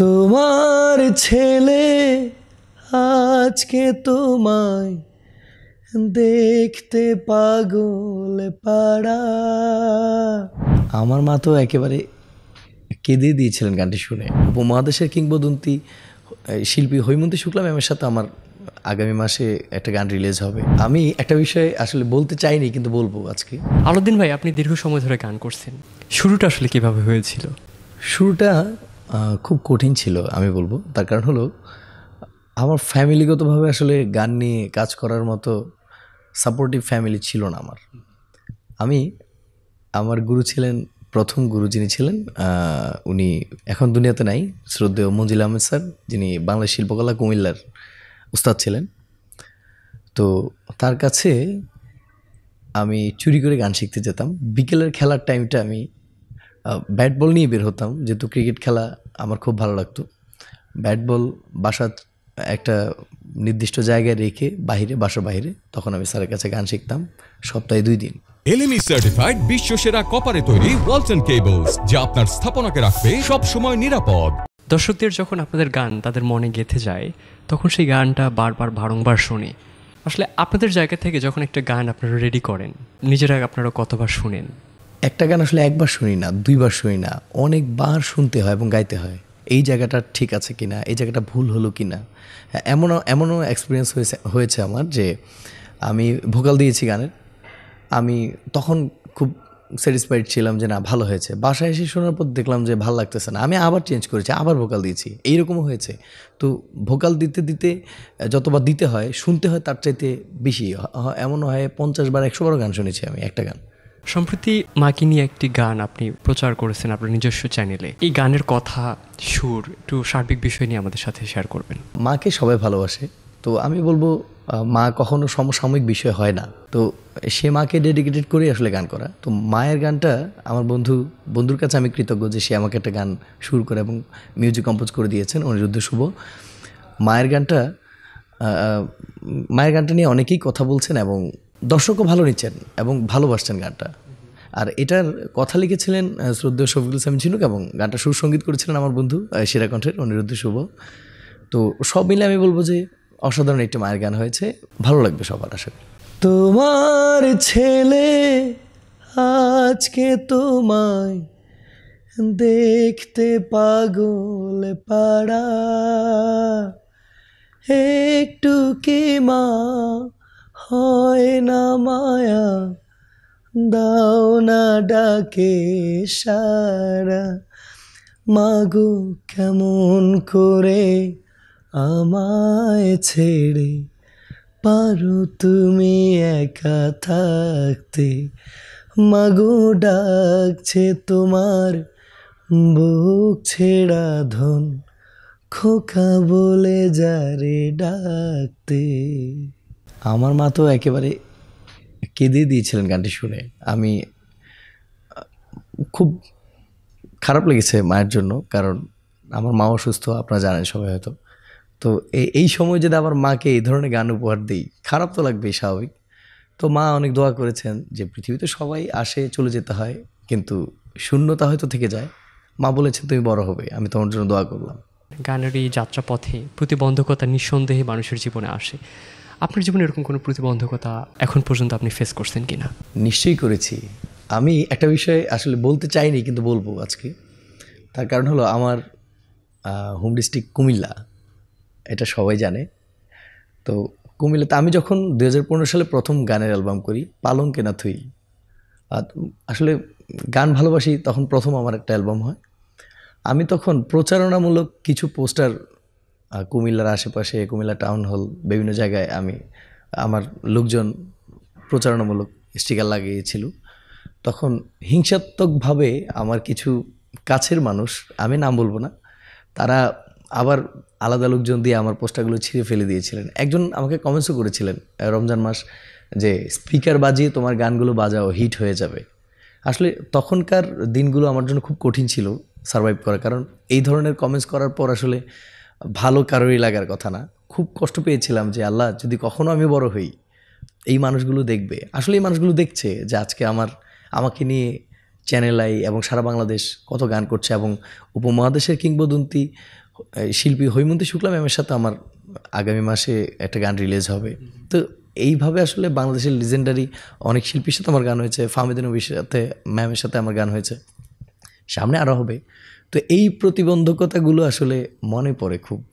তোমার ছেলে আজকে তোমায় দেখতে পাগল পাড়া। আমার মা তো একেবারে কেঁদে দিয়েছিলেন গানটি শুনে। উপমহাদেশের কিংবদন্তি শিল্পী হৈমন্তী শুক্লা ম্যামের সাথে আমার আগামী মাসে একটা গান রিলিজ হবে। আমি একটা বিষয় আসলে বলতে চাইনি, কিন্তু বলবো আজকে। আলাউদ্দিন ভাই, আপনি দীর্ঘ সময় ধরে গান করছেন, শুরুটা আসলে কিভাবে হয়েছিল? শুরুটা খুব কঠিন ছিল আমি বলবো। তার কারণ হলো আমার ফ্যামিলিগতভাবে আসলে গান নিয়ে কাজ করার মতো সাপোর্টিভ ফ্যামিলি ছিল না আমার গুরু ছিলেন, প্রথম গুরু যিনি ছিলেন উনি এখন দুনিয়াতে নাই, শ্রদ্ধেয় মঞ্জিল আহমেদ স্যার, যিনি বাংলা শিল্পকলা কুমিল্লার উস্তাদ ছিলেন। তো তার কাছে আমি চুরি করে গান শিখতে যেতাম। বিকেলের খেলার টাইমটা আমি ব্যাট বল নিয়ে বের হতাম, যেহেতু ক্রিকেট খেলা আমার খুব ভালো লাগতো। ব্যাট বল বাসার একটা নির্দিষ্ট জায়গায় রেখে বাসার বাইরে, তখন আমি স্যারের কাছে গান শিখতাম সপ্তাহে 2 দিন। এলএমই সার্টিফাইড বিশ্বসেরা কপারে তৈরি ওয়ালটন কেবলস, যা আপনার স্থাপনাকে রাখবে সব সময় নিরাপদ। দর্শকদের যখন আপনাদের গান তাদের মনে গেঁথে যায়, তখন সেই গানটা বারংবার শুনে। আসলে আপনাদের জায়গা থেকে যখন একটা গান আপনারা রেডি করেন, নিজেরা আপনারা কতবার শুনেন? একটা গান আসলে একবার শুনি না, 2বার শুনি না, অনেকবার শুনতে হয় এবং গাইতে হয়। এই জায়গাটা ঠিক আছে কিনা, এই জায়গাটা ভুল হলো কিনা। এমনও এক্সপিরিয়েন্স হয়েছে আমার যে আমি ভোকাল দিয়েছি গানের, আমি তখন খুব স্যাটিসফাইড ছিলাম যে না, ভালো হয়েছে। বাসায় এসে শোনার পর দেখলাম যে ভালো লাগতেছে না, আমি আবার চেঞ্জ করেছি, আবার ভোকাল দিয়েছি। এইরকমও হয়েছে। তো ভোকাল দিতে দিতে যতবার দিতে হয়, শুনতে হয় তার চাইতে বেশি। এমনও হয় 50 বার 100 বারও গান শুনেছি আমি একটা গান। সম্প্রতি মাকে নিয়ে একটি গান আপনি প্রচার করেছেন আপনার নিজস্ব চ্যানেলে। এই গানের কথা, সুর, একটু সার্বিক বিষয় নিয়ে আমাদের সাথে শেয়ার করবেন। মাকে সবাই ভালোবাসে, তো আমি বলবো মা কখনো সমসাময়িক বিষয় হয় না। তো সে মাকে ডেডিকেটেড করে আসলে গান করা। তো মায়ের গানটা আমার বন্ধুর কাছে আমি কৃতজ্ঞ যে সে আমাকে একটা গান সুর করে এবং মিউজিক কম্পোজ করে দিয়েছেন, অনিরুদ্ধ শুভ। মায়ের গানটা নিয়ে অনেকেই কথা বলছেন এবং দর্শকও ভালো নিচ্ছেন এবং ভালোবাসছেন গানটা। আর এটার কথা লিখেছিলেন শ্রদ্ধেয় শফিকুল ইসলাম ঝিনুক, এবং গানটা সুর সঙ্গীত করেছিলেন আমার বন্ধু সেরা কণ্ঠের অনিরুদ্ধ শুভ। তো সব মিলে আমি বলবো যে অসাধারণ একটি মায়ের গান হয়েছে, ভালো লাগবে সবার আশা করি। তোমার ছেলে আজকে তোমায় দেখতে পাগল পাড়া, একটু কি মা হয় না মায়া, দাও না ডাকে সারা। মাগো কেমন করে আমায় ছেড়ে পারো তুমি একা থাকতে, মাগো ডাকছে তোমার বুক ছেড়া ধন, খোকা বলে যারে ডাকতে। আমার মা তো একেবারে কেঁদে দিয়েছিলেন গানটি শুনে। আমি খুব খারাপ লেগেছে মায়ের জন্য, কারণ আমার মা অসুস্থ, আপনারা জানেন সবাই হয়তো। তো এই সময় যদি আমার মাকে এই ধরনের গান উপহার দিই, খারাপ তো লাগবেই, স্বাভাবিক। তো মা অনেক দোয়া করেছেন যে পৃথিবীতে সবাই আসে, চলে যেতে হয়, কিন্তু শূন্যতা হয়তো থেকে যায়। মা বলেছেন তুমি বড় হবে, আমি তোমার জন্য দোয়া করলাম। গানের এই যাত্রাপথে প্রতিবন্ধকতা নিঃসন্দেহে মানুষের জীবনে আসে। আপনার জীবনে এরকম কোনো প্রতিবন্ধকতা এখন পর্যন্ত আপনি ফেস করছেন কি না? নিশ্চয়ই করেছি। আমি একটা বিষয় আসলে বলতে চাইনি, কিন্তু বলবো আজকে। তার কারণ হলো আমার হোম ডিস্ট্রিক্ট কুমিল্লা, এটা সবাই জানে। তো কুমিল্লাতে আমি যখন 2015 সালে প্রথম গানের অ্যালবাম করি, পালঙ্কে না থুই, আসলে গান ভালোবাসি, তখন প্রথম আমার একটা অ্যালবাম হয়। আমি তখন প্রচারণামূলক কিছু পোস্টার কুমিল্লার আশেপাশে, কুমিল্লা টাউন হল, বিভিন্ন জায়গায় আমার লোকজন প্রচারণামূলক স্টিকার লাগিয়েছিল। তখন হিংসাত্মকভাবে আমার কিছু কাছের মানুষ, আমি নাম বলবো না, তারা আবার আলাদা লোকজন দিয়ে আমার পোস্টারগুলো ছিঁড়ে ফেলে দিয়েছিলেন। একজন আমাকে কমেন্টসও করেছিলেন রমজান মাস, যে স্পিকার বাজিয়ে তোমার গানগুলো বাজাও, হিট হয়ে যাবে। আসলে তখনকার দিনগুলো আমার জন্য খুব কঠিন ছিল সারভাইভ করা, কারণ এই ধরনের কমেন্টস করার পর আসলে ভালো কারোরই লাগার কথা না। খুব কষ্ট পেয়েছিলাম যে আল্লাহ, যদি কখনো আমি বড় হই, এই মানুষগুলো দেখবে। আসলে এই মানুষগুলো দেখছে যে আজকে আমাকে নিয়ে চ্যানেল আই এবং সারা বাংলাদেশ কত গান করছে, এবং উপমহাদেশের কিংবদন্তি এই শিল্পী হৈমন্তী শুক্লা ম্যামের সাথে আমার আগামী মাসে একটা গান রিলিজ হবে। তো এইভাবে আসলে বাংলাদেশের লিজেন্ডারি অনেক শিল্পীর সাথে আমার গান হয়েছে, ফাহমিদা নবীর সাথে, ম্যামের সাথে আমার গান হয়েছে, সামনে আরও হবে। তো এই প্রতিবন্ধকতাগুলো আসলে মনে পড়ে খুব।